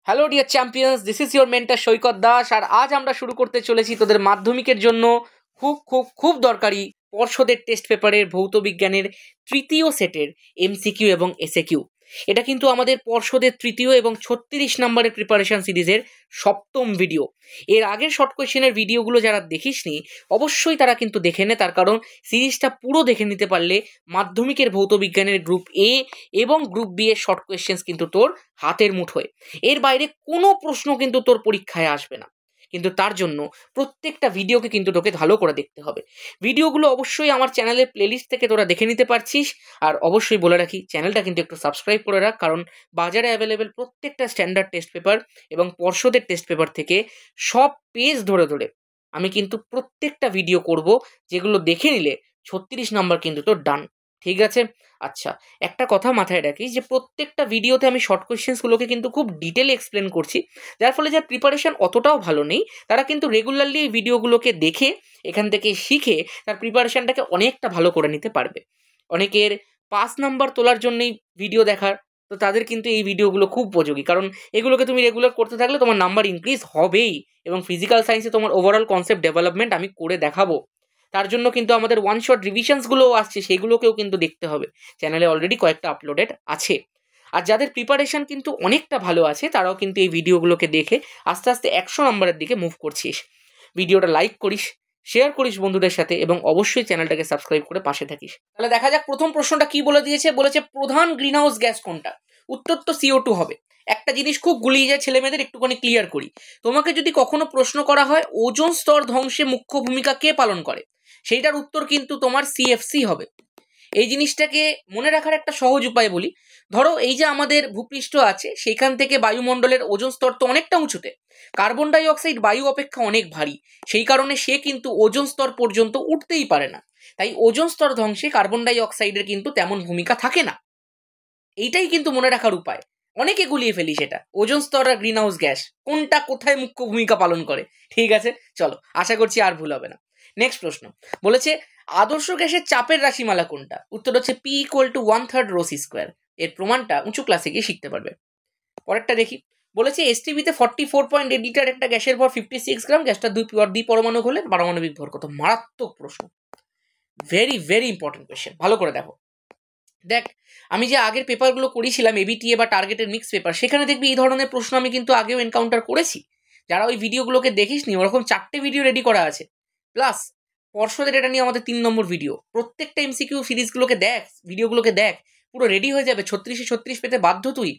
Hello dear champions, this is your mentor Saikat Das. আর আজ আমরা শুরু করতে চলেছি তোদের মাধ্যমিকের জন্য খুব খুব খুব দরকারি পর্ষদের টেস্ট পেপারের ভৌত বিজ্ঞানের তৃতীয় সেটের এমসিকিউ এবং এসএকিউ। এটা কিন্তু আমাদের পর্ষদের তৃতীয় এবং 36 নম্বরের প্রিপারেশন সিরিজের সপ্তম ভিডিও। এর আগের শর্ট কোয়েশ্চেনের ভিডিওগুলো যারা দেখিসনি অবশ্যই তারা কিন্তু দেখে নে, তার কারণ সিরিজটা পুরো দেখে নিতে পারলে মাধ্যমিকের ভৌত বিজ্ঞানের গ্রুপ এ এবং গ্রুপ বি এর শর্ট কোয়েশ্চেন্স কিন্তু তোর হাতের মুঠোয়। এর বাইরে কোনো প্রশ্ন কিন্তু তোর পরীক্ষায় আসবে না, কিন্তু তার জন্য প্রত্যেকটা ভিডিওকে কিন্তু তোকে ভালো করে দেখতে হবে। ভিডিওগুলো অবশ্যই আমার চ্যানেলের প্লেলিস্ট থেকে তোরা দেখে নিতে পারছিস। আর অবশ্যই বলে রাখি, চ্যানেলটা কিন্তু একটু সাবস্ক্রাইব করে রাখ, কারণ বাজারে অ্যাভেলেবেল প্রত্যেকটা স্ট্যান্ডার্ড টেস্ট পেপার এবং পর্ষদের টেস্ট পেপার থেকে সব পেজ ধরে ধরে আমি কিন্তু প্রত্যেকটা ভিডিও করব, যেগুলো দেখে নিলে 36 নাম্বার কিন্তু তোর ডান। ঠিক আছে? আচ্ছা, একটা কথা মাথায় রাখিস যে প্রত্যেকটা ভিডিওতে আমি শর্ট কোয়েশ্চেন্সগুলোকে কিন্তু খুব ডিটেলে এক্সপ্লেন করছি, যার ফলে যার প্রিপারেশন অতটাও ভালো নেই তারা কিন্তু রেগুলারলি এই ভিডিওগুলোকে দেখে এখান থেকে শিখে তার প্রিপারেশনটাকে অনেকটা ভালো করে নিতে পারবে। অনেকের পাস নাম্বার তোলার জন্যই ভিডিও দেখার, তো তাদের কিন্তু এই ভিডিওগুলো খুব উপযোগী, কারণ এগুলোকে তুমি রেগুলার করতে থাকলে তোমার নাম্বার ইনক্রিজ হবেই এবং ফিজিক্যাল সায়েন্সে তোমার ওভারঅল কনসেপ্ট ডেভেলপমেন্ট আমি করে দেখাবো। তার জন্য কিন্তু আমাদের ওয়ান শট রিভিশনসগুলোও আসছে, সেগুলোকেও কিন্তু দেখতে হবে। চ্যানেলে অলরেডি কয়েকটা আপলোডেড আছে। আর যাদের প্রিপারেশন কিন্তু অনেকটা ভালো আছে তারাও কিন্তু এই ভিডিওগুলোকে দেখে আস্তে আস্তে 100 নম্বরের দিকে মুভ করছিস। ভিডিওটা লাইক করিস, শেয়ার করিস বন্ধুদের সাথে এবং অবশ্যই চ্যানেলটাকে সাবস্ক্রাইব করে পাশে থাকিস। তাহলে দেখা যাক প্রথম প্রশ্নটা কি বলে দিয়েছে। বলেছে প্রধান গ্রিন হাউস গ্যাস কোনটা? উত্তর তো CO2 হবে। একটা জিনিস খুব গুলিয়ে যায় ছেলে মেয়েদের, একটুখানি ক্লিয়ার করি। তোমাকে যদি কখনো প্রশ্ন করা হয় ওজোন স্তর ধ্বংসে মুখ্য ভূমিকা কে পালন করে, সেইটার উত্তর কিন্তু তোমার CFC হবে। এই জিনিসটাকে মনে রাখার একটা সহজ উপায় বলি। ধরো এই যে আমাদের ভূপৃষ্ঠ আছে, সেখান থেকে বায়ুমণ্ডলের ওজোন স্তর তো অনেকটা উঁচুতে। কার্বন ডাই অক্সাইড বায়ু অপেক্ষা অনেক ভারী, সেই কারণে সে কিন্তু ওজোন স্তর পর্যন্ত উঠতেই পারে না। তাই ওজোন স্তর ধ্বংসে কার্বন ডাই অক্সাইডের কিন্তু তেমন ভূমিকা থাকে না। এইটাই কিন্তু মনে রাখার উপায়। অনেকে গুলিয়ে ফেলি সেটা, ওজোন স্তর আর গ্রিন হাউস গ্যাস কোনটা কোথায় মুখ্য ভূমিকা পালন করে। ঠিক আছে, চলো, আশা করছি আর ভুল হবে না। নেক্সট প্রশ্ন বলেছে আদর্শ গ্যাসের চাপের রাশিমালা কোনটা? উত্তর হচ্ছে P = 1/3 ρ c²। এর প্রমাণটা উঁচু ক্লাসে গিয়ে শিখতে পারবে। পরেরটা দেখি। বলেছে STPতে 44.8 লিটার একটা গ্যাসের ভর 56 গ্রাম, গ্যাসটা দ্বি পরমাণু হলে পারমাণবিক ভর কত? মারাত্মক প্রশ্ন, ভেরি ভেরি ইম্পর্টেন্ট কোয়েশ্চেন, ভালো করে দেখো। দেখ, আমি যে আগের পেপারগুলো করেছিলাম ABTA বা টার্গেটের মিক্স পেপার, সেখানে দেখবি এই ধরনের প্রশ্ন আমি কিন্তু আগেও এনকাউন্টার করেছি। যারা ওই ভিডিওগুলোকে দেখিসনি, ওরকম 4টে ভিডিও রেডি করা আছে, প্লাস পর্ষদের এটা নিয়ে আমাদের 3 নম্বর ভিডিও। প্রত্যেকটা MCQ সিরিজগুলোকে দেখ, ভিডিওগুলোকে দেখ, পুরো রেডি হয়ে যাবে। 36-এ 36 পেতে বাধ্য তুই।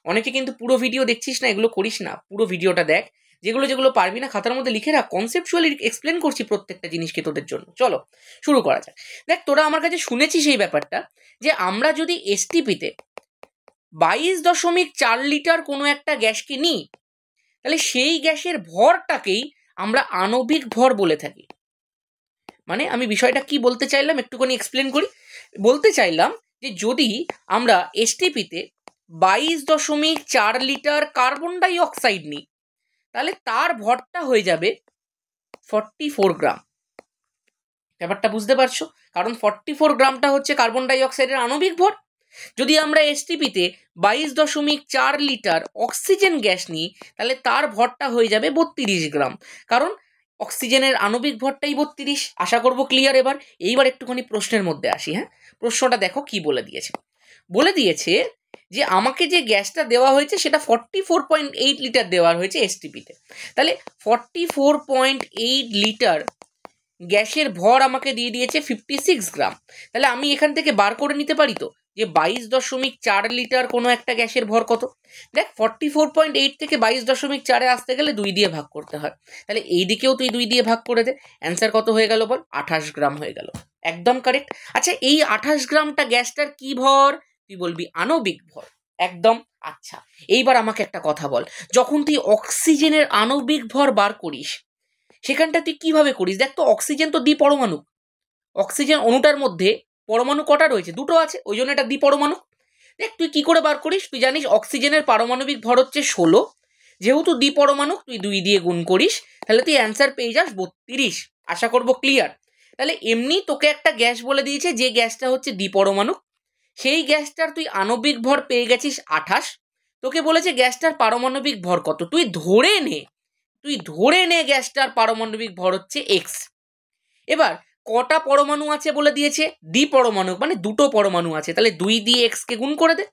অনেকে কিন্তু পুরো ভিডিও দেখছিস না, এগুলো করিস না, পুরো ভিডিওটা দেখ। যেগুলো যেগুলো পারবি না খাতার মধ্যে লিখে রাখ, কনসেপচুয়ালি এক্সপ্লেন করছি প্রত্যেকটা জিনিসকে তোদের জন্য। চলো শুরু করা যাক। দেখ, তোরা আমার কাছে শুনেছিস এই ব্যাপারটা যে আমরা যদি STPতে 22.4 লিটার কোনো একটা গ্যাসকে নিই, তাহলে সেই গ্যাসের ভরটাকেই আমরা আণবিক ভর বলে থাকি। মানে আমি বিষয়টা কি বলতে চাইলাম একটুখানি এক্সপ্লেন করি। বলতে চাইলাম যে যদি আমরা STPতে 22.4 লিটার কার্বন ডাই অক্সাইড নিই, তাহলে তার ভরটা হয়ে যাবে 44 গ্রাম। ব্যাপারটা বুঝতে পারছো? কারণ 44 গ্রামটা হচ্ছে কার্বন ডাই অক্সাইডের আণবিক ভর। যদি আমরা STPতে 22.4 লিটার অক্সিজেন গ্যাস নিই, তাহলে তার ভরটা হয়ে যাবে 32 গ্রাম, কারণ অক্সিজেনের আণবিক ভরটাই 32। আশা করব ক্লিয়ার। এইবার একটুখানি প্রশ্নের মধ্যে আসি। হ্যাঁ, প্রশ্নটা দেখো কি বলে দিয়েছে। বলে দিয়েছে যে আমাকে যে গ্যাসটা দেওয়া হয়েছে সেটা 44.8 লিটার দেওয়া হয়েছে STPতে। তাহলে 44.8 লিটার গ্যাসের ভর আমাকে দিয়ে দিয়েছে 56 গ্রাম। তাহলে আমি এখান থেকে বার করে নিতে পারি তো যে 22.4 লিটার কোনো একটা গ্যাসের ভর কত। দেখ, 44.8 থেকে 22.4-এ আসতে গেলে 2 দিয়ে ভাগ করতে হয়। তাহলে এই দিকেও তুই 2 দিয়ে ভাগ করে দে। অ্যান্সার কত হয়ে গেল বল? 28 গ্রাম হয়ে গেল। একদম কারেক্ট। আচ্ছা, এই 28 গ্রামটা গ্যাসটার কি ভর? তুই বলবি আণবিক ভর। একদম। আচ্ছা, এইবার আমাকে একটা কথা বল, যখন তুই অক্সিজেনের আণবিক ভর বার করিস সেখানটা তুই কিভাবে করিস? দেখ তো, অক্সিজেন তো দ্বিপরমাণু। অক্সিজেন অণুটার মধ্যে পরমাণু কটা রয়েছে? 2টো আছে, ওই জন্য এটা দ্বিপরমাণু। দেখ, তুই কি করে বার করিস? তুই জানিস অক্সিজেনের পারমাণবিক ভর হচ্ছে 16। যেহেতু দ্বিপরমাণু, তুই 2 দিয়ে গুণ করিস, তাহলে তুই অ্যান্সার পেয়ে যাস 32। আশা করব ক্লিয়ার। তাহলে এমনি তোকে একটা গ্যাস বলে দিয়েছে, যে গ্যাসটা হচ্ছে দ্বিপরমাণু, সেই গ্যাসটার তুই আণবিক ভর পেয়ে গেছিস 28। তো তোকে বলেছে গ্যাসটার পারমাণবিক ভর কত, তুই ধরে নে গ্যাসটার পারমাণবিক ভর হচ্ছে এক্স। এবার কটা পরমাণু আছে বলে দিয়েছে, দ্বিপরমাণু, মানে দুটো পরমাণু আছে, তাহলে 2 দিয়ে এক্স কে গুণ করে দে।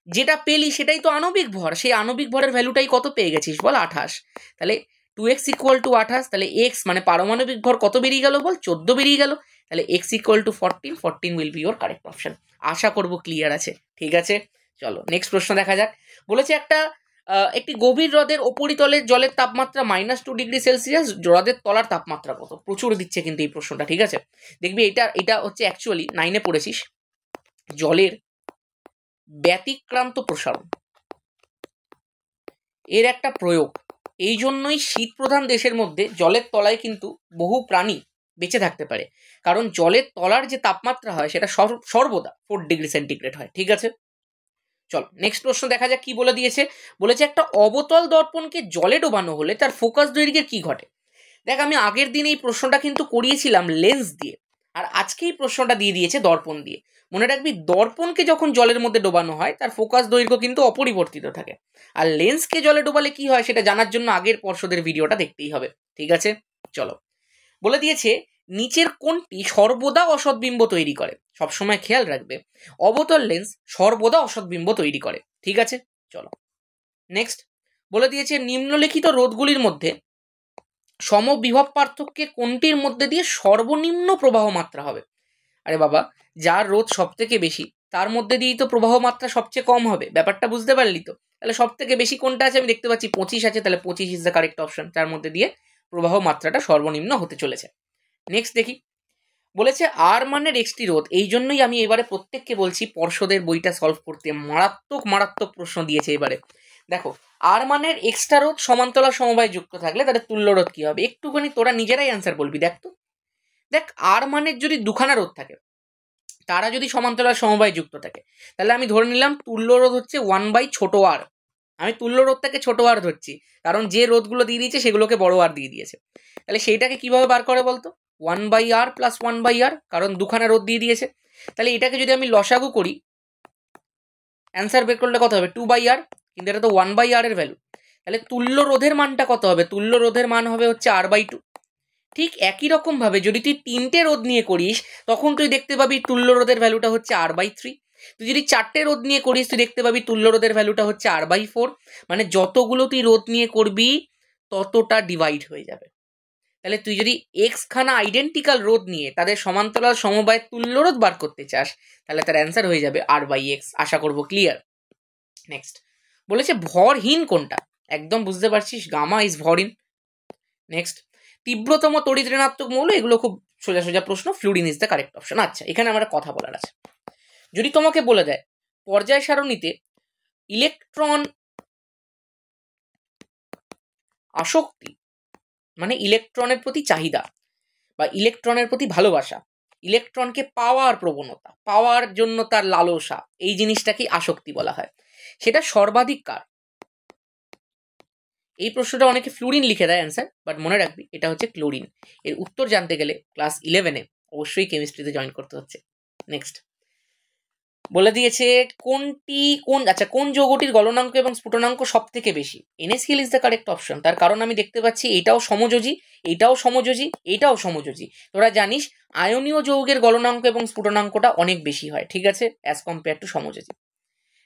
যেটা পেলি সেটাই তো আণবিক ভর, সেই আণবিক ভরের ভ্যালুটাই কত পেয়ে গেছিস বল, 28। তাহলে 2x ইকুয়াল টু 28, তাহলে এক্স মানে পারমাণবিক ভর কত বেরিয়ে গেল বল, 14 বেরিয়ে গেল। তাহলে x equal to 14 will be your correct option. আশা করবো ক্লিয়ার আছে, ঠিক আছে। চলো নেক্সট প্রশ্ন দেখা যাক। বলেছে একটি গভীর হ্রদের উপরিতলের জলের তাপমাত্রা -2 ডিগ্রি সেলসিয়াস, হ্রদের তলার তাপমাত্রা কত? প্রচুর দিচ্ছে কিন্তু এই প্রশ্নটা, ঠিক আছে। দেখবি এটা হচ্ছে অ্যাকচুয়ালি 9-এ পড়েছিস, জলের ব্যতিক্রান্ত প্রসারণ এর একটা প্রয়োগ। এই জন্যই শীত প্রধান দেশের মধ্যে জলের তলায় কিন্তু বহু প্রাণী বেঁচে থাকতে পারে, কারণ জলের তলার যে তাপমাত্রা হয় সেটা সর্বদা 4 ডিগ্রি সেন্টিগ্রেড হয়, ঠিক আছে। চলো নেক্সট প্রশ্ন দেখা যাক কি বলে দিয়েছে। বলেছে একটা অবতল দর্পণকে জলে ডোবানো হলে তার ফোকাস দৈর্ঘ্যের কি ঘটে? দেখ, আমি আগের দিন এই প্রশ্নটা কিন্তু করিয়েছিলাম লেন্স দিয়ে, আর আজকে এই প্রশ্নটা দিয়ে দিয়েছে দর্পণ দিয়ে। মনে রাখবি, দর্পণকে যখন জলের মধ্যে ডোবানো হয় তার ফোকাস দৈর্ঘ্য কিন্তু অপরিবর্তিত থাকে, আর লেন্সকে জলে ডোবালে কি হয় সেটা জানার জন্য আগের পর্ষদের ভিডিওটা দেখতেই হবে, ঠিক আছে। চলো, বলে দিয়েছে নিচের কোনটি সর্বদা অসৎবিম্ব তৈরি করে? সবসময় খেয়াল রাখবে, অবতল লেন্স সর্বদা অসৎবিম্ব তৈরি করে, ঠিক আছে। চলো নেক্সট, বলে দিয়েছে নিম্নলিখিত রোধগুলির মধ্যে সমবিভব পার্থক্যে কোনটির মধ্যে দিয়ে সর্বনিম্ন প্রবাহ মাত্রা হবে? আরে বাবা, যার রোধ সব থেকে বেশি তার মধ্যে দিয়েই তো প্রবাহ মাত্রা সবচেয়ে কম হবে, ব্যাপারটা বুঝতে পারলি তো? তাহলে সব থেকে বেশি কোনটা আছে? আমি দেখতে পাচ্ছি 25 আছে, তাহলে 25 ইজ দ্য কারেক্ট অপশন, যার মধ্যে দিয়ে প্রবাহ মাত্রাটা সর্বনিম্ন হতে চলেছে। নেক্সট দেখি, বলেছে আর মানের এক্সটি রোধ। এই জন্যই আমি এবারে প্রত্যেককে বলছি পর্ষদের বইটা সলভ করতে, মারাত্মক প্রশ্ন দিয়েছে এবারে। দেখো, আর মানের এক্সট্রা রোধ সমান্তরাল সমবায় যুক্ত থাকলে তাদের তুল্য রোধ কি হবে? একটুখানি তোরা নিজেরাই অ্যান্সার বলবি। দেখ আর মানের যদি দুখানা রোধ থাকে, তারা যদি সমান্তরাল সমবায় যুক্ত থাকে, তাহলে আমি ধরে নিলাম তুল্য রোধ হচ্ছে 1/, ছোট আর। আমি তুল্য রোধটাকে ছোট আর ধরছি, কারণ যে রোধগুলো দিয়ে দিয়েছে সেগুলোকে বড় আর দিয়ে দিয়েছে। তাহলে সেইটাকে কিভাবে বার করে বলতো? 1/r + 1/r, কারণ দুখানা রোধ দিয়ে দিয়েছে। তাহলে এটাকে যদি আমি লসাগু করি, অ্যান্সার বের করলে কত হবে? 2/r, কিন্তু এটা তো 1/r এর ভ্যালু। তাহলে তুল্য রোধের মানটা কত হবে? তুল্য রোধের মান হবে হচ্ছে r/2। ঠিক একই রকম ভাবে যদি তুই 3টে রোধ নিয়ে করিস, তখন তুই দেখতে পাবি তুল্য রোধের ভ্যালুটা হচ্ছে r/3। তুই যদি 4টে রোধ নিয়ে করিস, তুই দেখতে পাবি তুল্য রোধের ভ্যালুটা হচ্ছে r/4। মানে যতগুলো তুই রোধ নিয়ে করবি ততটা ডিভাইড হয়ে যাবে। তাহলে তুই যদি এক্স খানা আইডেন্টিক্যাল রোধ নিয়ে তাদের সমান্তরাল সমবায়ের তুল্য রোধ বার করতে চাস, তাহলে তার অ্যান্সার হয়ে যাবে r/x। আশা করবো ক্লিয়ার। নেক্সট, বলেছে ভরহীন কোনটা? একদম বুঝতে পারছিস, গামা ইজ ভরহীন। নেক্সট, তীব্রতম তড়িৎ ঋণাত্মক মৌল, এগুলো খুব সোজা প্রশ্ন, fluorine is the correct option. আচ্ছা, এখানে আমার কথা বলার আছে। যদি তোমাকে বলে দেয় পর্যায় সারণীতে ইলেকট্রন আসক্তি, মানে ইলেকট্রনের প্রতি চাহিদা বা ইলেকট্রনের প্রতি ভালোবাসা, ইলেকট্রনকে পাওয়ার প্রবণতা, পাওয়ার জন্য তার লালসা, এই জিনিসটাকেই আসক্তি বলা হয়। সেটা সর্বাধিক কার? এই প্রশ্নটা অনেকে ফ্লুরিন লিখে দেয় অ্যান্সার, বাট মনে রাখবি এটা হচ্ছে ক্লোরিন। এর উত্তর জানতে গেলে ক্লাস 11-এ অবশ্যই কেমিস্ট্রিতে জয়েন করতে হচ্ছে। নেক্সট, বলে দিয়েছে কোন যৌগটির গলনাঙ্ক এবং স্ফুটনাঙ্ক সব থেকে বেশি? NaCl is the correct option. তার কারণ আমি দেখতে পাচ্ছি এটাও সমযোজী, এটাও সমযোজী, এটাও সমযোজী। তোরা জানিস আয়নীয় যৌগের গলনাঙ্ক এবং স্ফুটনাঙ্কটা অনেক বেশি হয়, ঠিক আছে, অ্যাজ কম্পেয়ার টু সমযোজী।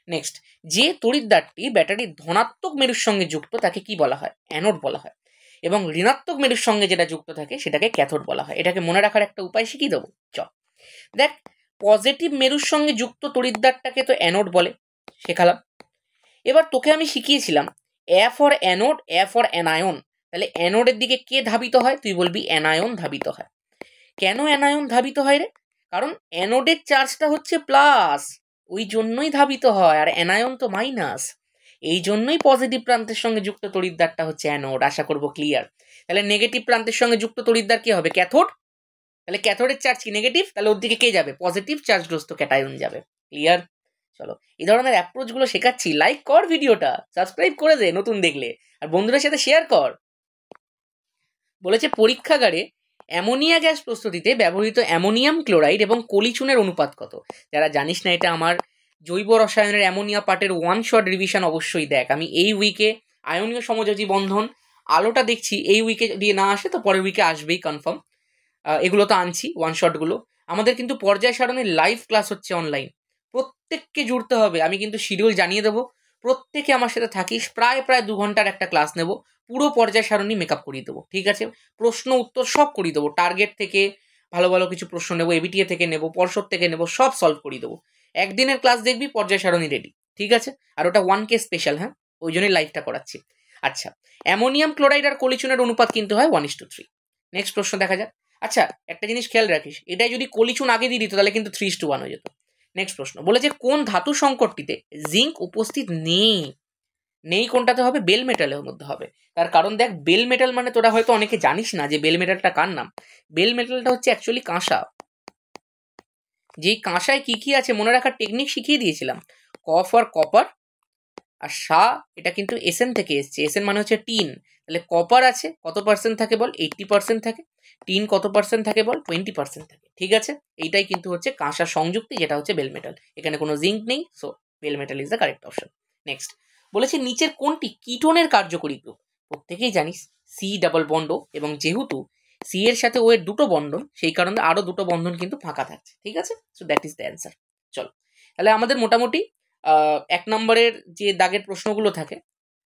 নেক্সট, যে তড়িৎদ্বারটি ব্যাটারির ধনাত্মক মেরুর সঙ্গে যুক্ত তাকে কি বলা হয়? অ্যানোড বলা হয়। এবং ঋণাত্মক মেরুর সঙ্গে যেটা যুক্ত থাকে সেটাকে ক্যাথোড বলা হয়। এটাকে মনে রাখার একটা উপায় শিখিয়ে দেবো। দেখ, পজিটিভ মেরুর সঙ্গে যুক্ত তড়িৎদ্বারটাকে তো অ্যানোড বলে, শেখালাম। এবার তোকে আমি শিখিয়েছিলাম A for anode, A for anion. তাহলে অ্যানোডের দিকে কে ধাবিত হয়? তুই বলবি অ্যানায়ন ধাবিত হয়। কেন অ্যানায়ন ধাবিত হয় রে? কারণ অ্যানোডের চার্জটা হচ্ছে প্লাস, ওই জন্যই ধাবিত হয়, আর অ্যানায়ন তো মাইনাস। এই জন্যই পজিটিভ প্রান্তের সঙ্গে যুক্ত তড়িৎদ্বারটা হচ্ছে অ্যানোড। আশা করবো ক্লিয়ার। তাহলে নেগেটিভ প্রান্তের সঙ্গে যুক্ত তড়িৎদ্বার কি হবে? ক্যাথোড। তাহলে ক্যাথোডের চার্জ কি? নেগেটিভ। তাহলে ওর দিকে কে যাবে? পজিটিভ চার্জগ্রস্ত ক্যাটায়ন যাবে। ক্লিয়ার? চলো, এই ধরনের অ্যাপ্রোচগুলো শেখাচ্ছি। লাইক কর ভিডিওটা, সাবস্ক্রাইব করে দে নতুন দেখলে, আর বন্ধুদের সাথে শেয়ার কর। বলেছে পরীক্ষাগারে অ্যামোনিয়া গ্যাস প্রস্তুতিতে ব্যবহৃত অ্যামোনিয়াম ক্লোরাইড এবং কলিচুনের অনুপাত কত? যারা জানিস না, এটা আমার জৈব রসায়নের অ্যামোনিয়া পার্টের ওয়ান শট রিভিশন অবশ্যই দেখ। আমি এই উইকে আয়নীয় সমযোজী বন্ধন আলোটা দেখছি, এই উইকে যদি না আসে তো পরের উইকে আসবেই কনফার্ম। এগুলো তো আনছি ওয়ান শটগুলো। আমাদের কিন্তু পর্যায় সারণীর লাইভ ক্লাস হচ্ছে অনলাইন, প্রত্যেককে জুড়তে হবে। আমি কিন্তু শিডিউল জানিয়ে দেবো, প্রত্যেকে আমার সাথে থাকিস। প্রায় 2 ঘন্টার একটা ক্লাস নেব, পুরো পর্যায় সারণী মেকআপ করিয়ে দেবো, ঠিক আছে? প্রশ্ন উত্তর সব করিয়ে দেবো, টার্গেট থেকে ভালো ভালো কিছু প্রশ্ন নেবো, এবিটিএ থেকে নেবো, পর্ষদ থেকে নেবো, সব সলভ করিয়ে দেবো। একদিনের ক্লাস দেখবি পর্যায় সারণী রেডি, ঠিক আছে? আর ওটা 1K স্পেশাল, হ্যাঁ, ওই জন্যই লাইভটা করাচ্ছি। আচ্ছা, অ্যামোনিয়াম ক্লোরাইড আর কলিচুনের অনুপাত কিন্তু হয় 1:3। নেক্সট প্রশ্ন দেখা যাক। আচ্ছা, একটা জিনিস খেয়াল রাখিস, এটাই যদি কলিচুন আগে দিয়ে দিত তাহলে কিন্তু 3:1 হয়ে যেত। নেক্সট প্রশ্ন বলেছে কোন ধাতু সংকটটিতে জিঙ্ক উপস্থিত নেই? নেই কোনটাতে হবে? বেল মেটালের মধ্যে হবে। তার কারণ দেখ, বেল মেটাল মানে তোরা হয়তো অনেকে জানিস না যে বেল মেটালটা কার নাম। বেল মেটালটা হচ্ছে অ্যাকচুয়ালি কাঁসা। যেই কাঁসায় কি কি আছে মনে রাখার টেকনিক শিখিয়ে দিয়েছিলাম। ক ফর কপার, আর সা এটা কিন্তু এসএন থেকে এসছে। এসএন মানে হচ্ছে টিন। তাহলে কপার আছে কত পার্সেন্ট থাকে বল? 80% থাকে। টিন কত পার্সেন্ট থাকে বল? 20% থাকে, ঠিক আছে? এইটাই কিন্তু হচ্ছে কাঁসা সংযুক্তি, যেটা হচ্ছে বেল মেটাল। এখানে কোনো জিঙ্ক নেই, so bell metal is the correct option. Next বলেছে নিচের কোনটি কিটোনের কার্যকরী গ্রুপ? প্রত্যেকেই জানিস সি ডাবল বন্ড, এবং যেহেতু সি এর সাথে ও এর দুটো বন্ধন, সেই কারণে আরো দুটো বন্ধন কিন্তু ফাঁকা থাকছে, ঠিক আছে? So that is the answer. চলো, তাহলে আমাদের মোটামুটি 1 নম্বরের যে দাগের প্রশ্নগুলো থাকে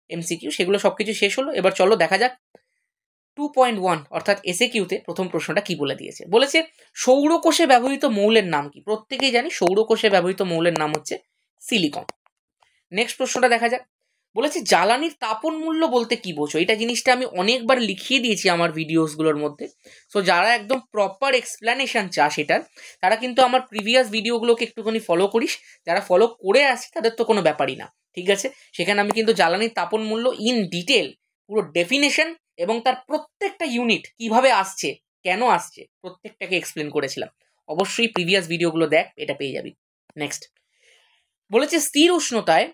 এমসিকিউ, সেগুলো সবকিছু শেষ হলো। এবার চলো দেখা যাক 2.1 অর্থাৎ এসএকিউতে প্রথম প্রশ্নটা কি বলে দিয়েছে। বলেছে সৌরকোষে ব্যবহৃত মৌলের নাম কি? প্রত্যেকেই জানি সৌরকোষে ব্যবহৃত মৌলের নাম হচ্ছে সিলিকন। নেক্সট প্রশ্নটা দেখা যাক। বলেছে জ্বালানির তাপন মূল্য বলতে কি বোঝো? এটা জিনিসটা আমি অনেকবার লিখিয়ে দিয়েছি আমার ভিডিওসগুলোর মধ্যে। সো যারা একদম প্রপার এক্সপ্লেনেশন চাস এটার, তারা কিন্তু আমার প্রিভিয়াস ভিডিওগুলোকে একটুখানি ফলো করিস। যারা ফলো করে আসে তাদের তো কোনো ব্যাপারই না, ঠিক আছে? সেখানে আমি কিন্তু জ্বালানির তাপন মূল্য ইন ডিটেল পুরো ডেফিনেশন এবং তার প্রত্যেকটা ইউনিট কিভাবে আসছে, কেন আসছে, প্রত্যেকটাকে এক্সপ্লেন করেছিলাম। অবশ্যই প্রিভিয়াস ভিডিওগুলো দেখ, এটা পেয়ে যাবি। নেক্সট বলেছে স্থির উষ্ণতায়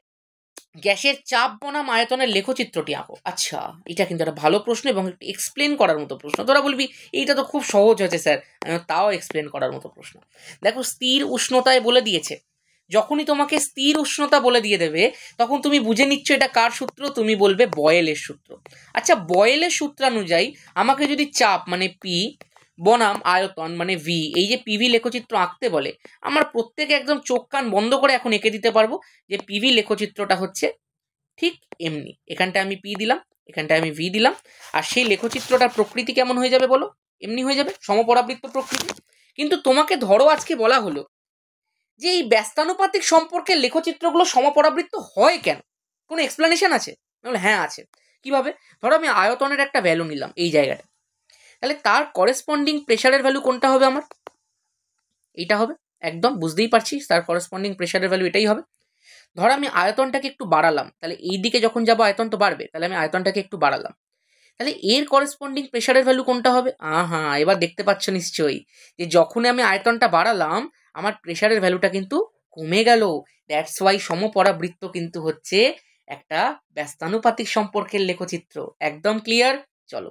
গ্যাসের চাপ বনাম আয়তনের লেখচিত্রটি আঁকো। আচ্ছা, এটা কিন্তু একটা ভালো প্রশ্ন এবং একটু এক্সপ্লেন করার মতো প্রশ্ন। তোরা বলবি এইটা তো খুব সহজ হয়েছে স্যার, তাও এক্সপ্লেন করার মতো প্রশ্ন। দেখো, স্থির উষ্ণতায় বলে দিয়েছে, যখনই তোমাকে স্থির উষ্ণতা বলে দিয়ে দেবে তখন তুমি বুঝে নিচ্ছ এটা কার সূত্র? তুমি বলবে বয়েলের সূত্র। আচ্ছা, বয়েলের সূত্রানুযায়ী আমাকে যদি চাপ মানে পি বনাম আয়তন মানে ভি, এই যে পিভি লেখচিত্র আঁকতে বলে, আমার প্রত্যেকে একদম চোখ কান বন্ধ করে এখন এঁকে দিতে পারবো যে পিভি লেখচিত্রটা হচ্ছে ঠিক এমনি। এখানটায় আমি পি দিলাম, এখানটায় আমি ভি দিলাম, আর সেই লেখচিত্রটার প্রকৃতি কেমন হয়ে যাবে বলো? এমনি হয়ে যাবে, সমপরাবৃত্ত প্রকৃতি। কিন্তু তোমাকে ধরো আজকে বলা হলো যে এই ব্যস্তানুপাতিক সম্পর্কের লেখচিত্রগুলো সমপরাবৃত্ত হয় কেন? কোনো এক্সপ্লেনেশন আছে? বলে হ্যাঁ আছে। কিভাবে? ধরো আমি আয়তনের একটা ভ্যালু নিলাম এই জায়গাটা, তাহলে তার করেসপন্ডিং প্রেশারের ভ্যালু কোনটা হবে আমার? এইটা হবে। একদম বুঝতেই পারছিস, তার করেসপন্ডিং প্রেশারের ভ্যালু এটাই হবে। ধর আমি আয়তনটাকে একটু বাড়ালাম, তাহলে এই দিকে যখন যাবো আয়তন তো বাড়বে, তাহলে আমি আয়তনটাকে একটু বাড়ালাম, তাহলে এর করেসপন্ডিং প্রেশারের ভ্যালু কোনটা হবে? হ্যাঁ, এবার দেখতে পাচ্ছ নিশ্চয়ই যে যখন আমি আয়তনটা বাড়ালাম আমার প্রেশারের ভ্যালুটা কিন্তু কমে গেল। দ্যাটস ওয়াই সমপরাবৃত্ত কিন্তু হচ্ছে একটা ব্যস্তানুপাতিক সম্পর্কের লেখচিত্র। একদম ক্লিয়ার? চলো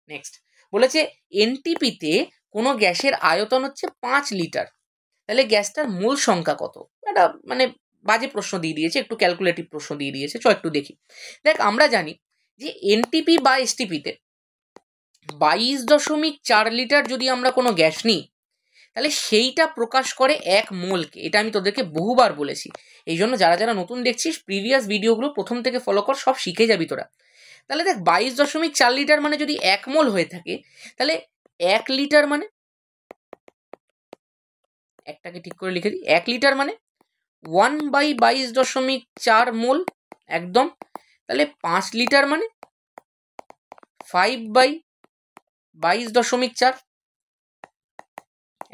নেক্সট। বলেছে এনটিপিতে কোনো গ্যাসের আয়তন হচ্ছে 5 লিটার, তাহলে গ্যাসটার মোল সংখ্যা কত? এটা মানে বাজে প্রশ্ন দিয়ে দিয়েছে, একটু ক্যালকুলেটিভ প্রশ্ন দিয়ে দিয়েছে। চ একটু দেখি। দেখ, আমরা জানি যে এনটিপি বা এসটিপিতে 22.4 লিটার যদি আমরা কোনো গ্যাস নিই, তাহলে সেইটা প্রকাশ করে 1 মোলকে। এটা আমি তোদেরকে বহুবার বলেছি, এই জন্য যারা যারা নতুন দেখছিস প্রিভিয়াস ভিডিওগুলো প্রথম থেকে ফলো কর, সব শিখে যাবি তোরা। তাহলে দেখ, 22.4 লিটার মানে যদি 1 মোল হয়ে থাকে, তাহলে 1 লিটার মানে, একটাকে ঠিক করে লিখে দিই, 1 লিটার মানে 1/22.4 মোল। একদম। তাহলে 5 লিটার মানে 5/22.4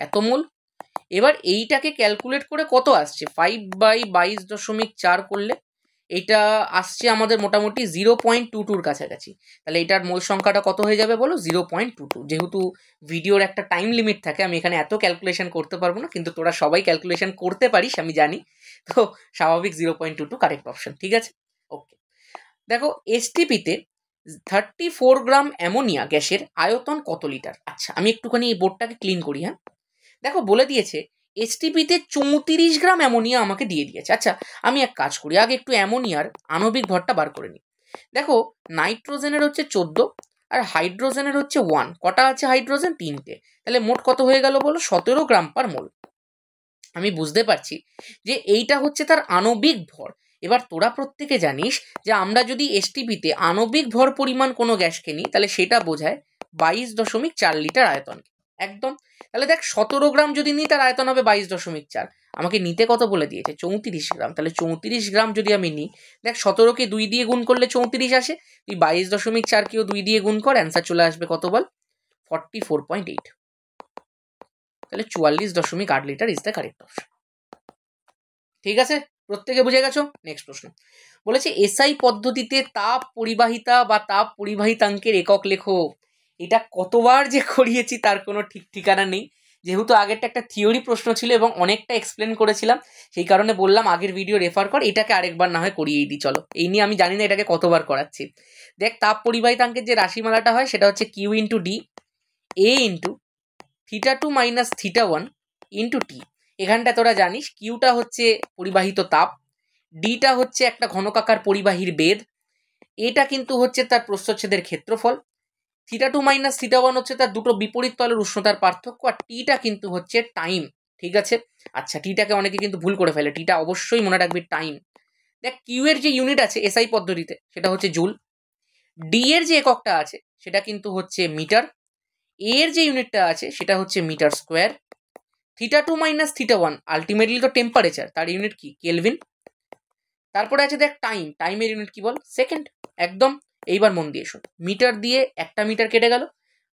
এত মোল। এবার এইটাকে ক্যালকুলেট করে কত আসছে? 5/22.4 করলে এটা আসছে আমাদের মোটামুটি 0.22 কাছাকাছি। তাহলে এটার মোল সংখ্যাটা কত হয়ে যাবে বলো? 0.22। যেহেতু ভিডিওর একটা টাইম লিমিট থাকে, আমি এখানে এত ক্যালকুলেশন করতে পারবো না, কিন্তু তোরা সবাই ক্যালকুলেশন করতে পারিস আমি জানি, তো স্বাভাবিক 0.22 কারেক্ট অপশন, ঠিক আছে? ওকে। দেখো, এসটিপিতে 34 গ্রাম অ্যামোনিয়া গ্যাসের আয়তন কত লিটার? আচ্ছা, আমি একটুখানি এই বোর্ডটাকে ক্লিন করি। হ্যাঁ, দেখো বলে দিয়েছে এসটিপিতে 34 গ্রাম অ্যামোনিয়া আমাকে দিয়ে দিয়েছে। আচ্ছা, আমি এক কাজ করি, আগে একটু অ্যামোনিয়ার আণবিক ভরটা বার করে নিই। দেখো, নাইট্রোজেনের হচ্ছে 14 আর হাইড্রোজেনের হচ্ছে 1। কটা আছে হাইড্রোজেন? 3টে। তাহলে মোট কত হয়ে গেল বলো? 17 গ্রাম পার মোল। আমি বুঝতে পারছি যে এইটা হচ্ছে তার আণবিক ভর। এবার তোরা প্রত্যেকে জানিস যে আমরা যদি এসটিপিতে আণবিক ভর পরিমাণ কোনো গ্যাসকে নিই তাহলে সেটা বোঝায় 22.4 লিটার আয়তন। একদম। তাহলে দেখ, 17 গ্রাম যদি নিই তার আয়তন হবে 22.4। আমাকে নিতে কত বলে দিয়েছে? 34 গ্রাম। তাহলে 34 গ্রাম যদি আমি নিই, দেখ 17কে 2 দিয়ে গুণ করলে 34 আসে, তুই 22.4কেও 2 দিয়ে গুণ কর, অ্যান্সার চলে আসবে কত বল? 44.8। তাহলে 44.8 litre is the correct option. ঠিক আছে, প্রত্যেকে বুঝে গেছো? নেক্সট প্রশ্ন বলেছে এসআই পদ্ধতিতে তাপ পরিবাহিতা বা তাপ পরিবাহিতাঙ্কের একক লেখো। এটা কতবার যে করিয়েছি তার কোনো ঠিক ঠিকানা নেই, যেহেতু আগেরটা একটা থিওরি প্রশ্ন ছিল এবং অনেকটা এক্সপ্লেন করেছিলাম, সেই কারণে বললাম আগের ভিডিও রেফার কর, এটাকে আরেকবার না হয় করিয়েই দিই। চলো, এই নিয়ে আমি জানি না এটাকে কতবার করাচ্ছি। দেখ, তাপ পরিবাহিতাঙ্কের যে রাশিমালাটা হয় সেটা হচ্ছে Q into D A into θ2 minus θ1 into T. এখানটা তোরা জানিস কিউটা হচ্ছে পরিবাহিত তাপ, ডিটা হচ্ছে একটা ঘনকাকার পরিবাহীর বেধ, এটা কিন্তু হচ্ছে তার প্রস্থচ্ছেদের ক্ষেত্রফল, θ2 মাইনাস θ1 হচ্ছে তার দুটো বিপরীত তলের উষ্ণতার পার্থক্য, আর টিটা কিন্তু হচ্ছে টাইম। ঠিক আছে। আচ্ছা, টিটাকে অনেকে কিন্তু ভুল করে ফেলে, টিটা অবশ্যই মনে রাখবি টাইম। দেখ, কিউ এর যে ইউনিট আছে এসআই পদ্ধতিতে সেটা হচ্ছে জুল, ডি এর যে এককটা আছে সেটা কিন্তু হচ্ছে মিটার, এর যে ইউনিটটা আছে সেটা হচ্ছে মিটার স্কোয়ার, θ2 মাইনাস θ1 আলটিমেটলি তো টেম্পারেচার, তার ইউনিট কি? কেলভিন। তারপরে আছে দেখ টাইম, টাইমের ইউনিট কি বল? সেকেন্ড। একদম। এইবার মন দিয়ে শোন, মিটার দিয়ে একটা মিটার কেটে গেল,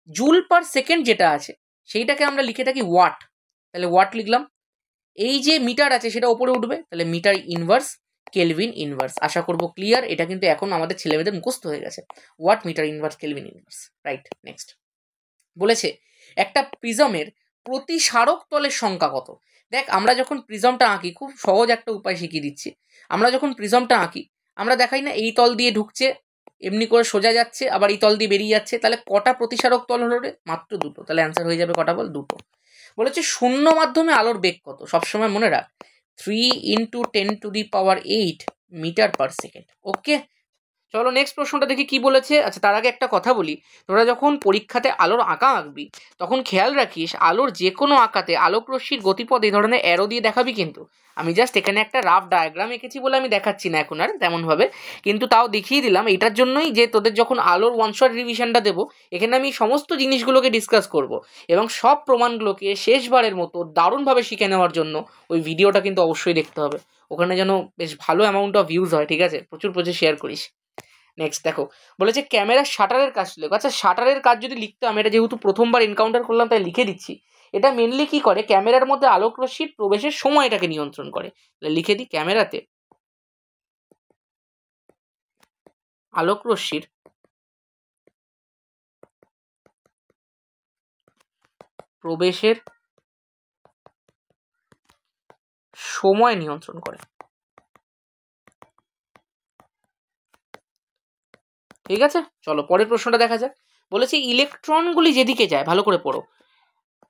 জুল পার সেকেন্ড যেটা আছে সেইটাকে আমরা লিখে থাকি ওয়াট, তাহলে ওয়াট লিখলাম। এই যে মিটার আছে সেটা ওপরে উঠবে, তাহলে মিটার ইনভার্স কেলভিন ইনভার্স। আশা করবো ক্লিয়ার, এটা কিন্তু এখন আমাদের ছেলেমেয়েদের মুখস্থ হয়ে গেছে, watt metre inverse kelvin inverse. Right. Next বলেছে একটা প্রিজমের প্রতি স্মারক তলের সংখ্যা কত। দেখ, আমরা যখন প্রিজমটা আঁকি, খুব সহজ একটা উপায় শিখিয়ে দিচ্ছি, আমরা যখন প্রিজমটা আঁকি আমরা দেখাই না এই তল দিয়ে ঢুকছে, এমনি করে সোজা যাচ্ছে, আবার এই তল দিয়ে বেরিয়ে যাচ্ছে, তাহলে কটা প্রতিসারক তল হলো রে? মাত্র দুটো। তাহলে অ্যান্সার হয়ে যাবে কটা বল? দুটো। বলেছে শূন্য মাধ্যমে আলোর বেগ কত? সবসময় মনে রাখ 3 × 10⁸ মিটার পার সেকেন্ড। ওকে, চলো নেক্সট প্রশ্নটা দেখি কি বলেছে। আচ্ছা, তার আগে একটা কথা বলি, তোরা যখন পরীক্ষাতে আলোর আঁকা আঁকবি তখন খেয়াল রাখিস আলোর যে কোনো আঁকাতে আলোক রশ্মির গতিপথ এই ধরনের অ্যারো দিয়ে দেখাবি। কিন্তু আমি জাস্ট এখানে একটা রাফ ডায়াগ্রাম এঁকেছি বলে আমি দেখাচ্ছি না এখন আর তেমনভাবে, কিন্তু তাও দেখিয়ে দিলাম এটার জন্যই যে তোদের যখন আলোর ওয়ান শট রিভিশনটা দেবো এখানে আমি সমস্ত জিনিসগুলোকে ডিসকাস করব এবং সব প্রমাণগুলোকে শেষবারের মতো দারুণভাবে শিখে নেওয়ার জন্য ওই ভিডিওটা কিন্তু অবশ্যই দেখতে হবে, ওখানে যেন বেশ ভালো অ্যামাউন্ট অফ ভিউজ হয়। ঠিক আছে, প্রচুর প্রচুর শেয়ার করিস। নেক্সট দেখো, বলেছে ক্যামেরার শাটারের কাজ লেখো। আচ্ছা, শাটারের কাজ যদি লিখতে আমি এটা যেহেতু প্রথমবার এনকাউন্টার করলাম তাই লিখে দিচ্ছি। এটা মেনলি কি করে? ক্যামেরার মধ্যে আলোক রশ্মির প্রবেশের সময়টাকে নিয়ন্ত্রণ করে। লিখে দিই, ক্যামেরাতে আলোক রশ্মির প্রবেশের সময় নিয়ন্ত্রণ করে। ঠিক আছে, চলো পরের প্রশ্নটা দেখা যাক। বলেছে ইলেকট্রনগুলি যেদিকে যায়, ভালো করে পড়ো,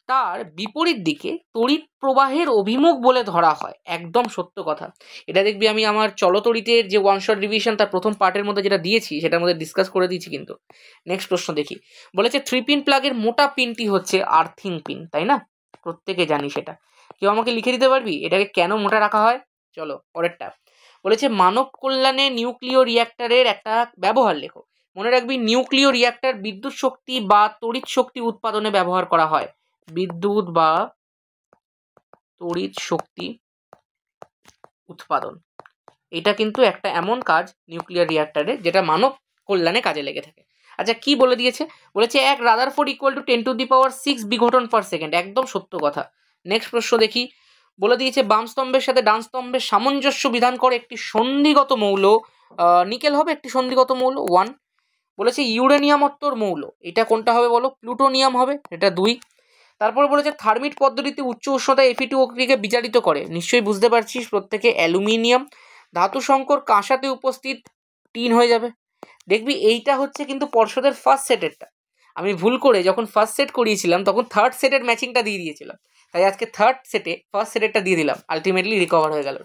তার বিপরীত দিকে তড়িৎ প্রবাহের অভিমুখ বলে ধরা হয়। একদম সত্য কথা। এটা দেখবি আমি আমার চলতড়িতের যে ওয়ান শট রিভিশন তার প্রথম পার্টের মধ্যে যেটা দিয়েছি সেটার মধ্যে ডিসকাস করে দিয়েছি কিন্তু। নেক্সট প্রশ্ন দেখি। বলেছে 3 পিন প্লাগের মোটা পিনটি হচ্ছে আর্থিং পিন, তাই না? প্রত্যেকে জানি সেটা। কেউ আমাকে লিখে দিতে পারবি এটাকে কেন মোটা রাখা হয়? চলো পরেরটা। বলেছে মানব কল্যাণে নিউক্লিয় রিঅ্যাক্টরের একটা ব্যবহার লেখো। মনে রাখবি নিউক্লিয় রিঅ্যাক্টর বিদ্যুৎ শক্তি বা তড়িৎ শক্তি উৎপাদনে ব্যবহার করা হয়। বিদ্যুৎ বা তড়িৎ শক্তি উৎপাদন, এটা কিন্তু একটা এমন কাজ নিউক্লিয়ার রিঅ্যাক্টরে যেটা মানব কল্যাণে কাজে লেগে থাকে। আচ্ছা, কি বলে দিয়েছে? বলেছে এক রাদারফোর্ড ইকুয়াল টু 10⁻⁶ বিঘটন পার সেকেন্ড। একদম সত্য কথা। নেক্সট প্রশ্ন দেখি। বলে দিয়েছে বাম স্তম্ভের সাথে ডান স্তম্ভের সামঞ্জস্য বিধান করে একটি সন্ধিগত মৌল, নিকেল হবে একটি সন্ধিগত মৌল 1। বলেছে ইউরেনিয়ামত্তর মৌল, এটা কোনটা হবে বলো? প্লুটোনিয়াম হবে, এটা 2। তারপর বলেছে থার্মিট পদ্ধতিতে উচ্চ উষ্ণতায় Fe2O3 বিজারিত করে, নিশ্চয়ই বুঝতে পারছিস প্রত্যেকে, অ্যালুমিনিয়াম। ধাতু সংকর কাঁসাতে উপস্থিত টিন হয়ে যাবে। দেখবি এইটা হচ্ছে কিন্তু পর্ষদের ফার্স্ট সেটেরটা। আমি ভুল করে যখন ফার্স্ট সেট করিয়েছিলাম তখন থার্ড সেটের ম্যাচিংটা দিয়ে দিয়েছিলাম, তাই আজকে থার্ড সেটে ফার্স্ট সেটেরটা দিয়ে দিলাম, আলটিমেটলি রিকভার হয়ে গেল।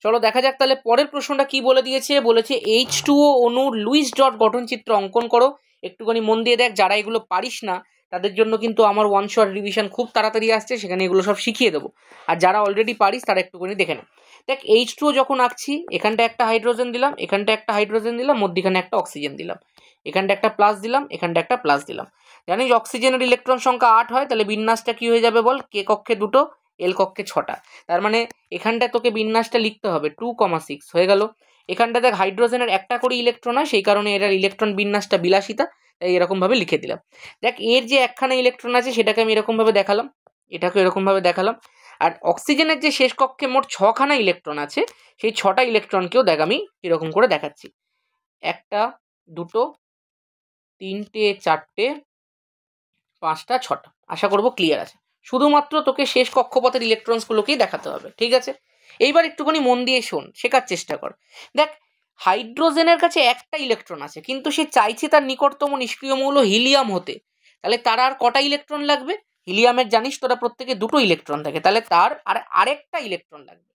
চলো দেখা যাক তাহলে পরের প্রশ্নটা কি বলে দিয়েছে। বলেছে H2O অণুর লুইস ডট গঠনচিত্র অঙ্কন করো। একটুখানি মন দিয়ে দেখ, যারা এগুলো পারিস না তাদের জন্য কিন্তু আমার ওয়ান শট রিভিশন খুব তাড়াতাড়ি আসছে, সেখানে এগুলো সব শিখিয়ে দেবো। আর যারা অলরেডি পারিস তারা একটুখানি দেখে নে। দেখ H2O যখন আঁকছি, এখানটা একটা হাইড্রোজেন দিলাম, এখানটা একটা হাইড্রোজেন দিলাম, মধ্যখানে একটা অক্সিজেন দিলাম, এখানটা একটা প্লাস দিলাম, এখানটা একটা প্লাস দিলাম। জানিস অক্সিজেনের ইলেকট্রন সংখ্যা 8 হয়, তাহলে বিন্যাসটা কি হয়ে যাবে বল? কে কক্ষে 2, এল কক্ষে 6টা। তার মানে এখানটা তোকে বিন্যাসটা লিখতে হবে 2,6 হয়ে গেল। এখানটা দেখ হাইড্রোজেনের একটা করে ইলেকট্রন হয়, সেই কারণে এটার ইলেকট্রন বিন্যাসটা বিলাসিতা, তাই এরকমভাবে লিখে দিলাম। দেখ এর যে একখানা ইলেকট্রন আছে সেটাকে আমি এরকমভাবে দেখালাম, এটাকে এরকমভাবে দেখালাম। আর অক্সিজেনের যে শেষ কক্ষে মোট 6খানা ইলেকট্রন আছে, সেই 6টা ইলেকট্রনকেও দেখ আমি এরকম করে দেখাচ্ছি। 1, 2, 3, 4, 5, 6টা। আশা করবো ক্লিয়ার আছে। শুধুমাত্র তোকে শেষ কক্ষপথের ইলেকট্রনসগুলোকেই দেখাতে হবে, ঠিক আছে? এইবার একটুখানি মন দিয়ে শোন, শেখার চেষ্টা কর। দেখ হাইড্রোজেনের কাছে একটা ইলেকট্রন আছে, কিন্তু সে চাইছে তার নিকটতম নিষ্ক্রিয় মৌল হিলিয়াম হতে। তাহলে তার আর কটা ইলেকট্রন লাগবে? হিলিয়ামের জানিস তোরা প্রত্যেকে 2টো ইলেকট্রন থাকে, তাহলে তার আর আরেকটা ইলেকট্রন লাগবে,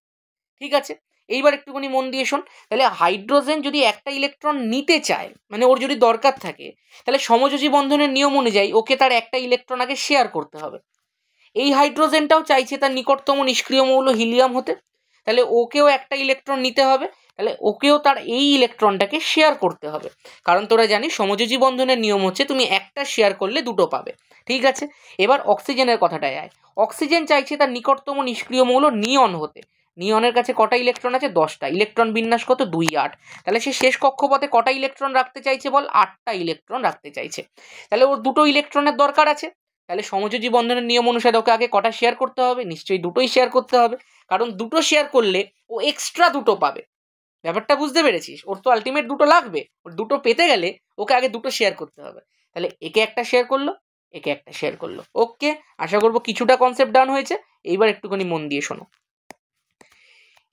ঠিক আছে? এইবার একটুখানি মন দিয়ে শোন। তাহলে হাইড্রোজেন যদি একটা ইলেকট্রন নিতে চায়, মানে ওর যদি দরকার থাকে, তাহলে সমযোজী বন্ধনের নিয়ম অনুযায়ী ওকে তার একটা ইলেকট্রন আগে শেয়ার করতে হবে। এই হাইড্রোজেনটাও চাইছে তার নিকটতম নিষ্ক্রিয় মৌল হিলিয়াম হতে, তাহলে ওকেও একটা ইলেকট্রন নিতে হবে, তাহলে ওকেও তার এই ইলেকট্রনটাকে শেয়ার করতে হবে। কারণ তোরা জানিস সমযোজী বন্ধনের নিয়ম হচ্ছে তুমি একটা শেয়ার করলে 2টো পাবে, ঠিক আছে? এবার অক্সিজেনের কথাটায় আয়। অক্সিজেন চাইছে তার নিকটতম নিষ্ক্রিয় মৌল নিয়ন হতে। নিয়নের কাছে কটা ইলেকট্রন আছে? 10টা। ইলেকট্রন বিন্যাস কত? 2, 8। তাহলে সে শেষ কক্ষপথে কটা ইলেকট্রন রাখতে চাইছে বল? 8টা ইলেকট্রন রাখতে চাইছে। তাহলে ওর 2টো ইলেকট্রনের দরকার আছে, তাহলে সমযোজী বন্ধনের নিয়ম অনুসারে ওকে আগে কটা শেয়ার করতে হবে? নিশ্চয়ই 2টোই শেয়ার করতে হবে, কারণ 2টো শেয়ার করলে ও এক্সট্রা 2টো পাবে। ব্যাপারটা বুঝতে পেরেছিস? ওর তো আলটিমেট 2টো লাগবে, ওর 2টো পেতে গেলে ওকে আগে 2টো শেয়ার করতে হবে। তাহলে একে একটা শেয়ার করলো, একে একটা শেয়ার করলো। ওকে, আশা করবো কিছুটা কনসেপ্ট ডান হয়েছে। এইবার একটুখানি মন দিয়ে শোনো।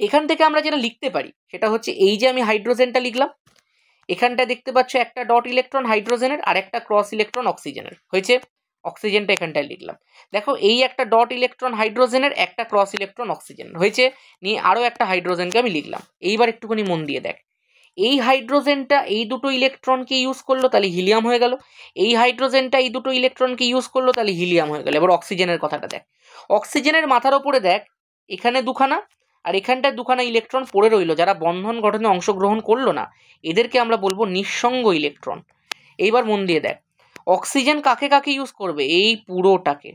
এখান থেকে আমরা যেটা লিখতে পারি সেটা হচ্ছে, এই যে আমি হাইড্রোজেনটা লিখলাম, এখানটা দেখতে পাচ্ছ একটা ডট ইলেকট্রন হাইড্রোজেনের আর একটা ক্রস ইলেকট্রন অক্সিজেনের হয়েছে। অক্সিজেনটা এখানটায় লিখলাম। দেখো এই একটা ডট ইলেকট্রন হাইড্রোজেনের, একটা ক্রস ইলেকট্রন অক্সিজেন হয়েছে, নিয়ে আরও একটা হাইড্রোজেনকে আমি লিখলাম। এইবার একটুখানি মন দিয়ে দেখ, এই হাইড্রোজেনটা এই 2টো ইলেকট্রনকে ইউজ করলো, তাহলে হিলিয়াম হয়ে গেল। এই হাইড্রোজেনটা এই 2টো ইলেকট্রনকে ইউজ করলো, তাহলে হিলিয়াম হয়ে গেল। এবার অক্সিজেনের কথাটা দেখ। অক্সিজেনের মাথার ওপরে দেখ এখানে 2খানা আর এখানটায় 2খানা ইলেকট্রন পড়ে রইলো, যারা বন্ধন গঠনে অংশগ্রহণ করলো না, এদেরকে আমরা বলবো নিঃসঙ্গ ইলেকট্রন। এইবার মন দিয়ে দেখ, অক্সিজেন কাকে কাকে ইউজ করবে? এই পুরোটাকে।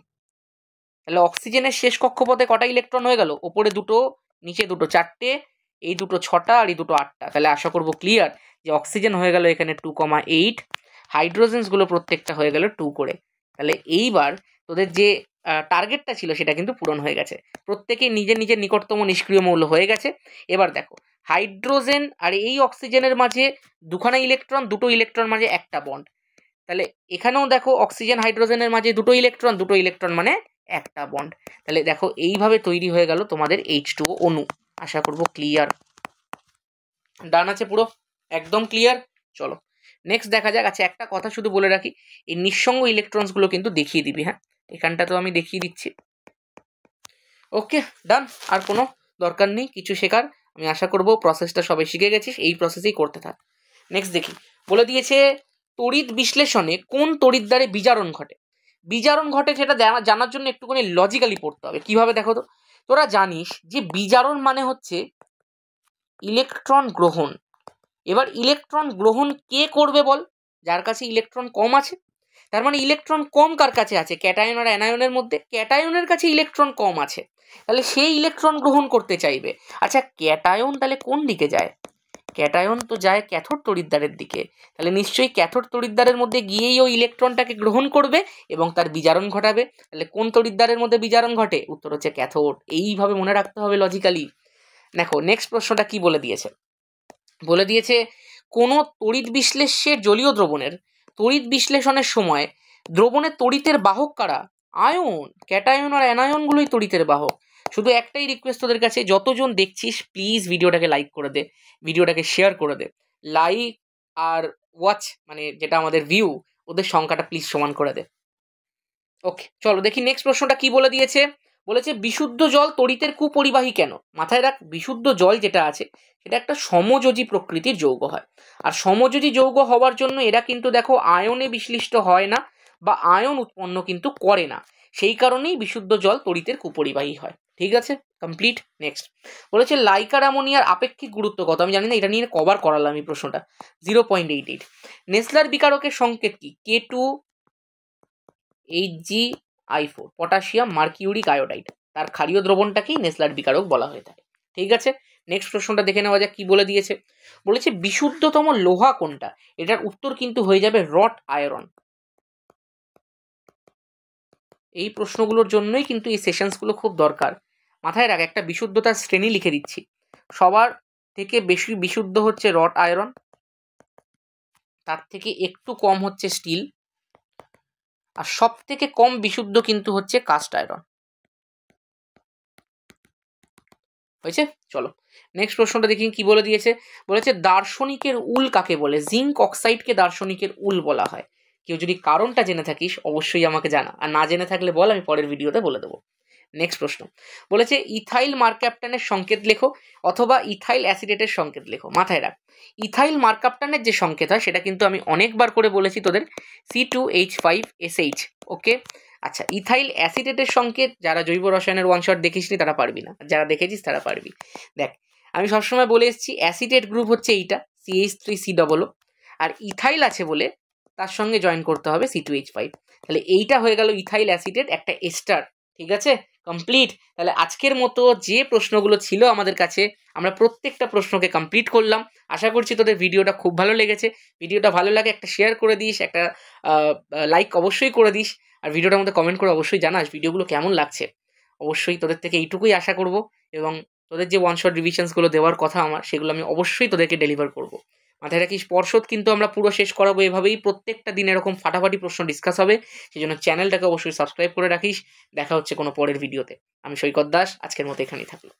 তাহলে অক্সিজেনের শেষ কক্ষপথে কটা ইলেকট্রন হয়ে গেল? ওপরে 2টো, নিচে 2টো, 4টে, এই 2টো 6টা আর এই 2টো 8টা। তাহলে আশা করবো ক্লিয়ার যে অক্সিজেন হয়ে গেল এখানে 2,8, হাইড্রোজেনসগুলো প্রত্যেকটা হয়ে গেল 2 করে। তাহলে এইবার তোদের যে টার্গেটটা ছিল সেটা কিন্তু পূরণ হয়ে গেছে, প্রত্যেকেই নিজের নিজের নিকটতম নিষ্ক্রিয় মৌল হয়ে গেছে। এবার দেখো হাইড্রোজেন আর এই অক্সিজেনের মাঝে 2খানা ইলেকট্রন, 2টো ইলেকট্রন মাঝে একটা বন্ড। তাহলে এখানেও দেখো অক্সিজেন হাইড্রোজেনের মাঝে 2টো ইলেকট্রন, 2টো ইলেকট্রন মানে একটা বন্ড। তাহলে দেখো এইভাবে তৈরি হয়ে গেল তোমাদের H2O অণু। আশা করবো ক্লিয়ার, ডান আছে পুরো, একদম ক্লিয়ার। চলো নেক্সট দেখা যাক। আচ্ছা একটা কথা শুধু বলে রাখি, এই নিঃসঙ্গ ইলেকট্রনসগুলো কিন্তু দেখিয়ে দিবি, হ্যাঁ এখানটা তো আমি দেখিয়ে দিচ্ছি। ওকে ডান, আর কোনো দরকার নেই কিছু শেখার। আমি আশা করবো প্রসেসটা সবাই শিখে গেছিস, এই প্রসেসেই করতে থাক। নেক্সট দেখি, বলে দিয়েছে তড়িৎ বিশ্লেষণে কোন তড়িৎ দ্বারে বিজারণ ঘটে। বিজারণ ঘটে সেটা জানার জন্য একটুখানি লজিক্যালি পড়তে হবে। কিভাবে দেখো তো, তোরা জানিস যে বিজারণ মানে হচ্ছে ইলেকট্রন গ্রহণ। এবার ইলেকট্রন গ্রহণ কে করবে বল? যার কাছে ইলেকট্রন কম আছে। তার মানে ইলেকট্রন কম কার কাছে আছে? ক্যাটায়ন আর অ্যানায়নের মধ্যে ক্যাটায়নের কাছে ইলেকট্রন কম আছে, তাহলে সেই ইলেকট্রন গ্রহণ করতে চাইবে। আচ্ছা ক্যাটায়ন তাহলে কোন দিকে যায়? ক্যাটায়ন তো যায় ক্যাথোড তড়িৎদ্বারের দিকে, তাহলে নিশ্চয়ই ক্যাথোড তড়িৎদ্বারের মধ্যে গিয়েই ওই ইলেকট্রনটাকে গ্রহণ করবে এবং তার বিজারণ ঘটাবে। তাহলে কোন তড়িৎদ্বারের মধ্যে বিজারণ ঘটে? উত্তর হচ্ছে ক্যাথোড। এইভাবে মনে রাখতে হবে লজিক্যালি। দেখো নেক্সট প্রশ্নটা কি বলে দিয়েছে। বলে দিয়েছে কোনো তড়িৎ বিশ্লেষ্যের জলীয় দ্রবণের তড়িৎ বিশ্লেষণের সময় দ্রবণের তড়িতের বাহক কারা? আয়ন। ক্যাটায়ন আর অ্যানায়নগুলোই তড়িতের বাহক। শুধু একটাই রিকোয়েস্ট তোদের কাছে, যতজন দেখছিস প্লিজ ভিডিওটাকে লাইক করে দে, ভিডিওটাকে শেয়ার করে দে। লাইক আর ওয়াচ মানে যেটা আমাদের ভিউ, ওদের সংখ্যাটা প্লিজ সমান করে দে। ওকে, চলো দেখি নেক্সট প্রশ্নটা কি বলে দিয়েছে। বলেছে বিশুদ্ধ জল তড়িতের কুপরিবাহী কেন? মাথায় রাখ, বিশুদ্ধ জল যেটা আছে সেটা একটা সমযোজী প্রকৃতির যৌগ হয়, আর সমযোজী যৌগ হওয়ার জন্য এরা কিন্তু দেখো আয়নে বিশ্লিষ্ট হয় না বা আয়ন উৎপন্ন কিন্তু করে না, সেই কারণেই বিশুদ্ধ জল তড়িতের কুপরিবাহী হয়। ঠিক আছে, কমপ্লিট। নেক্সট বলেছে লাইকার অ্যামোনিয়ার আপেক্ষিক গুরুত্ব কত? আমি জানি না, এটা নিয়ে কভার করালাম এই প্রশ্নটা। 0.88। নেসলার বিকারকের সংকেত কি? K2Hg(I4) পটাশিয়াম মার্কিউরিক আয়োডাইড, তার ক্ষারীয় দ্রবণটাকেই নেসলার বিকারক বলা হয়ে থাকে। ঠিক আছে, নেক্সট প্রশ্নটা দেখে নেওয়া যাক কি বলে দিয়েছে। বলেছে বিশুদ্ধতম লোহা কোনটা? এটার উত্তর কিন্তু হয়ে যাবে রট আয়রন। এই প্রশ্নগুলোর জন্যই কিন্তু এই সেশনসগুলো খুব দরকার। মাথায় রাখ, একটা বিশুদ্ধতার শ্রেণী লিখে দিচ্ছি। সবার থেকে বেশি বিশুদ্ধ হচ্ছে রট আয়রন, তার থেকে একটু কম হচ্ছে স্টিল, আর সব থেকে কম বিশুদ্ধ কিন্তু হচ্ছে কাস্ট আয়রন। হয়েছে? চলো নেক্সট প্রশ্নটা দেখি কি বলে দিয়েছে। বলেছে দার্শনিকের উল কাকে বলে? জিঙ্ক অক্সাইডকে দার্শনিকের উল বলা হয়। কেউ যদি কারণটা জেনে থাকিস অবশ্যই আমাকে জানা, আর না জেনে থাকলে বল, আমি পরের ভিডিওতে বলে দেবো। নেক্সট প্রশ্ন বলেছে ইথাইল মার্ক্যাপটানের সংকেত লেখো অথবা ইথাইল অ্যাসিডেটের সংকেত লেখো। মাথায় রাখ, ইথাইল মার্ক্যাপটানের যে সংকেত হয় সেটা কিন্তু আমি অনেকবার করে বলেছি তোদের, C2H5SH। ওকে, আচ্ছা, ইথাইল অ্যাসিডেটের সংকেত যারা জৈব রসায়নের ওয়ান শট দেখিসনি তারা পারবি না, যারা দেখেছিস তারা পারবি। দেখ, আমি সবসময় বলে এসেছি অ্যাসিডেট গ্রুপ হচ্ছে এইটা CH3COO, আর ইথাইল আছে বলে তার সঙ্গে জয়েন করতে হবে C2H5। তাহলে এইটা হয়ে গেল ইথাইল অ্যাসিডেট, একটা এস্টার। ঠিক আছে, কমপ্লিট। তাহলে আজকের মতো যে প্রশ্নগুলো ছিল আমাদের কাছে, আমরা প্রত্যেকটা প্রশ্নকে কমপ্লিট করলাম। আশা করছি তোদের ভিডিওটা খুব ভালো লেগেছে। ভিডিওটা ভালো লাগে একটা শেয়ার করে দিস, একটা লাইক অবশ্যই করে দিস, আর ভিডিওটার মধ্যে কমেন্ট করে অবশ্যই জানাস ভিডিওগুলো কেমন লাগছে। অবশ্যই তোদের থেকে এইটুকুই আশা করব, এবং তোদের যে ওয়ান শট রিভিশনসগুলো দেওয়ার কথা আমার, সেগুলো আমি অবশ্যই তোদেরকে ডেলিভার করব। মাথায় রাখিস, পর্ষদ কিন্তু আমরা পুরো শেষ করাবো এভাবেই, প্রত্যেকটা দিন এরকম ফাটাফাটি প্রশ্ন ডিসকাস হবে। সেই জন্য চ্যানেলটাকে অবশ্যই সাবস্ক্রাইব করে রাখিস। দেখা হচ্ছে কোনো পরের ভিডিওতে। আমি সৈকত দাস, আজকের মতো এখানেই থাকলো।